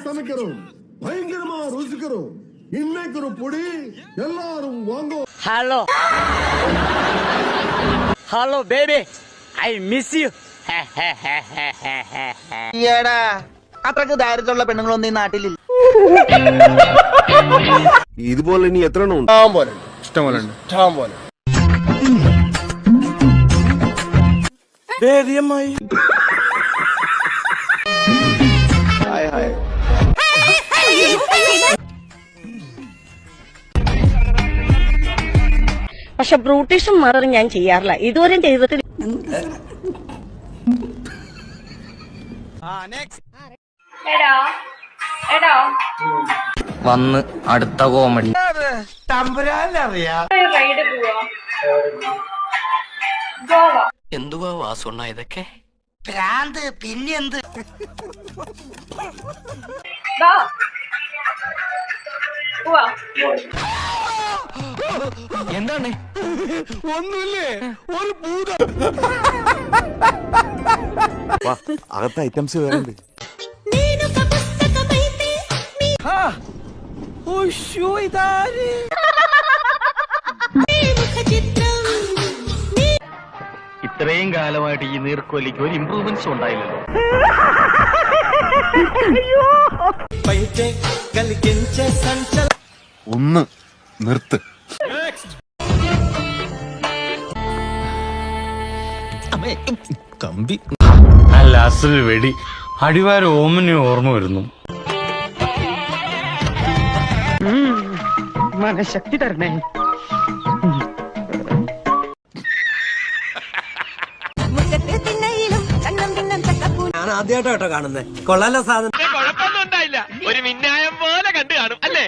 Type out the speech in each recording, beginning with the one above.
சமைக்கிறோம், பயங்கரமா ருசிக்கிறோம். இன்னைக்கு ஒரு பொடி எல்லாரும் வாங்கோ. Hello baby, I miss you. ഈടാ അത്രക്ക് ധൈര്യമുള്ള പെണ്ണുങ്ങളൊന്നും ഈ നാട്ടിലില്ല. ഇതുപോലെ ഇനി എത്ര എണ്ണം ഉണ്ട്? ഇഷ്ടംപോലെ ഉണ്ട്. പക്ഷെ ബ്രൂട്ടീഷും മററും ഞാൻ ചെയ്യാറില്ല, ഇതുവരെയും ചെയ്തിട്ടില്ല. വന്ന് അടുത്ത കോമഡി. എന്തുവാ വാസുണ്ണ ഇതൊക്കെ? ഭ്രാന്ത് പിന്നെന്ത്? എന്താണ്? ഒന്നുമില്ലേ, ഒരു ഭൂതം. അകത്തെ ഐറ്റംസ് വേറെ ഉണ്ട്. ഇത്രയും കാലമായിട്ട് ഈ നീർക്കോലിക്ക് ഒരു ഇംപ്രൂവ്മെന്റ്സ് ഉണ്ടായില്ലല്ലോ. ഒന്ന് നിർത്ത്. കമ്പി അല്ല, അസൽ വെടി അടിവാര ഓമനെ ഓർമ്മ വരുന്നു. മനഃശക്തി തരണേ. ഞാൻ ആദ്യമായിട്ടോ കാണുന്നേ. കൊള്ളാലോ സാധനം. കുഴപ്പമൊന്നും ഉണ്ടായില്ല, ഒരു മിന്നായം പോലെ കണ്ടു കാണും അല്ലേ?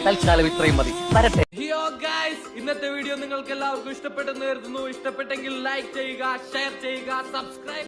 തൽക്കാലം ഇത്രയും മതി. വരട്ടെ. ഇന്നത്തെ വീഡിയോ നിങ്ങൾക്ക് എല്ലാവർക്കും ഇഷ്ടപ്പെട്ടെന്ന് കരുതുന്നു. ഇഷ്ടപ്പെട്ടെങ്കിൽ ലൈക്ക് ചെയ്യുക, ഷെയർ ചെയ്യുക, സബ്സ്ക്രൈബ്.